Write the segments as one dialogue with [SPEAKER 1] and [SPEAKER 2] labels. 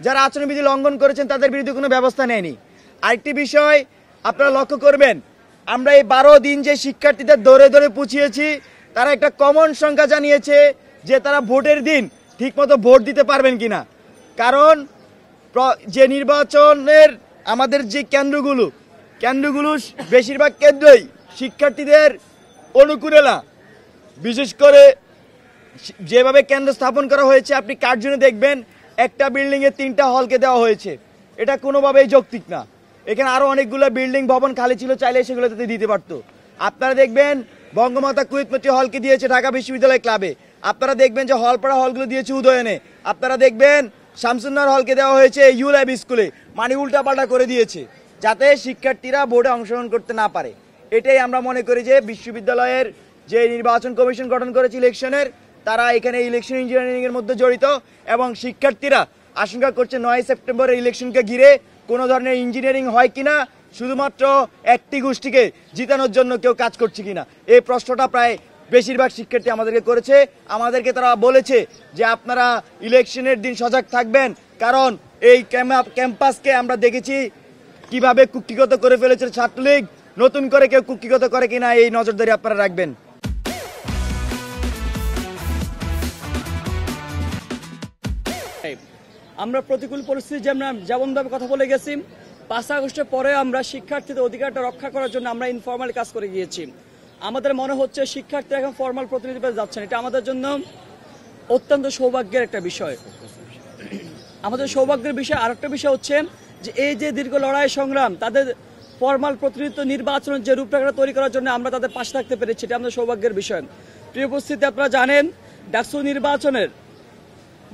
[SPEAKER 1] যারা আচরণবিধি লঙ্ঘন করেছেন তাদের বিরুদ্ধে কোনো ব্যবস্থা নেয়নি। আরেকটি বিষয় আপনারা লক্ষ্য করবেন, আমরা এই 12 দিন যে শিক্ষার্থীদের দৌড়ে দৌড়ে পুছিয়েছি, তারা একটা কমন সংখ্যা জানিয়েছে যে তারা ভোটের দিন ঠিকমতো ভোট দিতে পারবেন কিনা। কারণ যে নির্বাচনের আমাদের যে কেন্দ্রগুলো বেশিরভাগ কেন্দ্রই শিক্ষার্থীদের অনুকূলে না। বিশেষ করে যেভাবে কেন্দ্র স্থাপন করা হয়েছে, আপনি কার্জনে দেখবেন একটা বিল্ডিংয়ে 3টা হলকে দেওয়া হয়েছে। এটা কোনোভাবেই যৌক্তিক না। এখানে আরও অনেকগুলো বিল্ডিং ভবন খালি ছিল, চাইলে সেগুলোতে দিতে পারতো। আপনারা দেখবেন বঙ্গমাতা কুয়েতমতি হলকে দিয়েছে ঢাকা বিশ্ববিদ্যালয় ক্লাবে। আপনারা দেখবেন যে হলপাড়া হলগুলো দিয়েছে উদয়নে। আপনারা দেখবেন শামসুন্নাহর হলকে দেওয়া হয়েছে ইউলাইব স্কুলে। মানে উল্টাপাল্টা করে দিয়েছে যাতে শিক্ষার্থীরা ভোটে অংশগ্রহণ করতে না পারে। এটাই আমরা মনে করি যে বিশ্ববিদ্যালয়ের যে নির্বাচন কমিশন গঠন করেছে ইলেকশনের, তারা এখানে ইলেকশন ইঞ্জিনিয়ারিং এর মধ্যে জড়িত এবং শিক্ষার্থীরা আশঙ্কা করছে 9 সেপ্টেম্বরের ইলেকশনকে ঘিরে কোনো ধরনের ইঞ্জিনিয়ারিং হয় কিনা, শুধুমাত্র একটি গোষ্ঠীকে জিতানোর জন্য কেউ কাজ করছে কিনা। এই প্রশ্নটা প্রায় বেশিরভাগ শিক্ষার্থী আমাদেরকে করেছে। আমাদেরকে তারা বলেছে যে আপনারা ইলেকশনের দিন সজাগ থাকবেন, কারণ এই ক্যাম্পাসকে আমরা দেখেছি কিভাবে কুক্ষিগত করে ফেলেছে ছাত্রলীগ। নতুন করে কেউ কুক্ষিগত করে কিনা এই নজরদারি আপনারা রাখবেন।
[SPEAKER 2] আমরা প্রতিকূল পরিস্থিতি যেমনভাবে কথা বলে গেছি, 5 আগস্টের পরে আমরা শিক্ষার্থীদের অধিকারটা রক্ষা করার জন্য আমরা ইনফরমালি কাজ করে গিয়েছি। আমাদের মনে হচ্ছে শিক্ষার্থী এখন ফর্মাল প্রতিনিধি পেয়ে যাচ্ছেন। এটা আমাদের জন্য অত্যন্ত সৌভাগ্যের একটা বিষয়। আমাদের সৌভাগ্যের বিষয় আরেকটা বিষয় হচ্ছে যে এই যে দীর্ঘ লড়াই সংগ্রাম, তাদের ফর্মাল প্রতিনিধিত্ব নির্বাচনের যে রূপরেখা তৈরি করার জন্য আমরা তাদের পাশে থাকতে পেরেছি, এটা আমাদের সৌভাগ্যের বিষয়। প্রিয় উপস্থিতি, আপনারা জানেন ডাকসু নির্বাচনের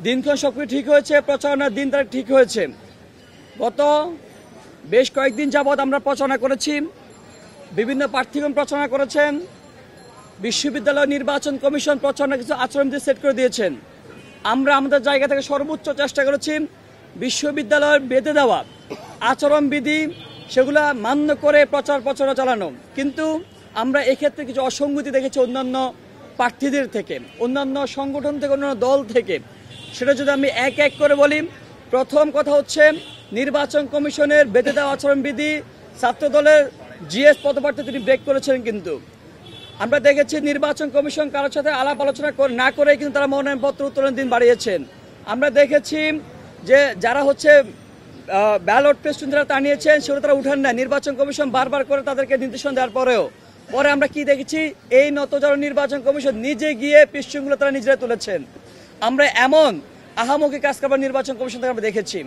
[SPEAKER 2] দিনক্ষণ সবকিছু ঠিক হয়েছে, প্রচারণার দিন তারিখ ঠিক হয়েছে। গত বেশ কয়েকদিন যাবৎ আমরা প্রচারণা করেছি, বিভিন্ন প্রার্থীগণ প্রচারণা করেছেন, বিশ্ববিদ্যালয় নির্বাচন কমিশন প্রচারণা কিছু আচরণবিধি সেট করে দিয়েছেন। আমরা আমাদের জায়গা থেকে সর্বোচ্চ চেষ্টা করেছি বিশ্ববিদ্যালয়ের বেঁধে দেওয়া আচরণবিধি সেগুলা মান্য করে প্রচারণা চালানো। কিন্তু আমরা এক্ষেত্রে কিছু অসঙ্গতি দেখেছি অন্যান্য প্রার্থীদের থেকে, অন্যান্য সংগঠন থেকে, অন্যান্য দল থেকে। সেটা যদি আমি এক এক করে বলি, প্রথম কথা হচ্ছে নির্বাচন কমিশনের বেঁধে দেওয়া আচরণবিধি ছাত্র দলের জিএস পদপ্রার্থী তিনি ব্রেক করেছেন। কিন্তু আমরা দেখেছি নির্বাচন কমিশন কারোর সাথে আলাপ আলোচনা না করে কিন্তু তারা মনোনয়নপত্র উত্তোলনের দিন বাড়িয়েছেন। আমরা দেখেছি যে যারা হচ্ছে ব্যালট পেস্টুন যারা টানিয়েছেন সেগুলো তারা উঠান না। নির্বাচন কমিশন বারবার করে তাদেরকে নির্দেশনা দেওয়ার পরে আমরা কি দেখেছি, এই নতজারু নির্বাচন কমিশন নিজে গিয়ে পেস্টুনগুলো তারা নিজেরা তুলেছেন। আমরা এমন আহামুখী কাজ করবার নির্বাচন কমিশন থেকে আমরা দেখেছি।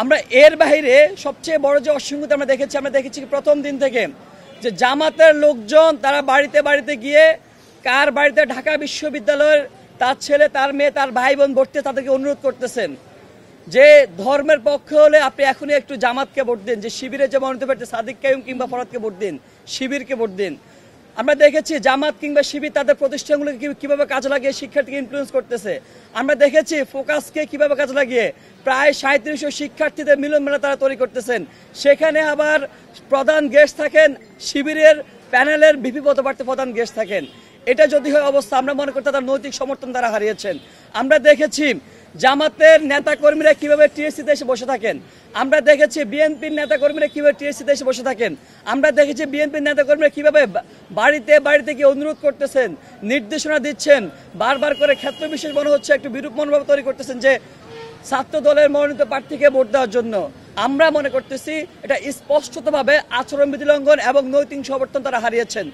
[SPEAKER 2] আমরা এর বাইরে সবচেয়ে বড় যে অসঙ্গতি আমরা দেখেছি প্রথম দিন থেকে যে জামাতের লোকজন তারা বাড়িতে বাড়িতে গিয়ে কার বাড়িতে ঢাকা বিশ্ববিদ্যালয়ের তার ছেলে, তার মেয়ে, তার ভাই বোন ভর্তি, তাদেরকে অনুরোধ করতেছেন যে ধর্মের পক্ষে হলে আপনি এখনই একটু জামাতকে ভোট দিন, যে শিবিরে যে মনোনীত প্রার্থী সাদিক কাইয়ুম কিংবা ফরহাদকে ভোট দিন, শিবিরকে ভোট দিন। আমরা দেখেছি জামাত কিংবা শিবির তাদের প্রতিষ্ঠানগুলোকে কিভাবে কাজে লাগিয়ে শিক্ষার্থীকে ইনফ্লুয়েন্স করতেছে। আমরা দেখেছি ফোকাসকে কিভাবে কাজে লাগিয়ে প্রায় 3700 শিক্ষার্থীদের মিলনমেলা তারা তৈরি করতেছেন। সেখানে আবার প্রধান গেস্ট থাকেন শিবিরের প্যানেলের ভিপি পদপ্রার্থী প্রধান গেস্ট থাকেন। এটা যদি হয় অবস্থা, আমরা মনে করি তাদের নৈতিক সমর্থন তারা হারিয়েছেন। আমরা দেখেছি জামাতের নেতাকর্মীরা কিভাবে টিএসসিতে এসে বসে থাকেন। আমরা দেখেছি বিএনপির নেতাকর্মীরা কিভাবে টিএসসিতে এসে বসে থাকেন। আমরা দেখেছি বিএনপির নেতাকর্মীরা কিভাবে বাড়িতে বাড়িতে গিয়ে অনুরোধ করতেছেন, নির্দেশনা দিচ্ছেন, বারবার করে ক্ষেত্র বিশেষ মনে হচ্ছে একটু বিরূপ মনোভাব তৈরি করতেছেন যে ছাত্র দলের মনোনীত প্রার্থীকে ভোট দেওয়ার জন্য। আমরা মনে করতেছি এটা স্পষ্টতভাবে আচরণবিধি লঙ্ঘন এবং নৈতিক সমর্থন তারা হারিয়েছেন।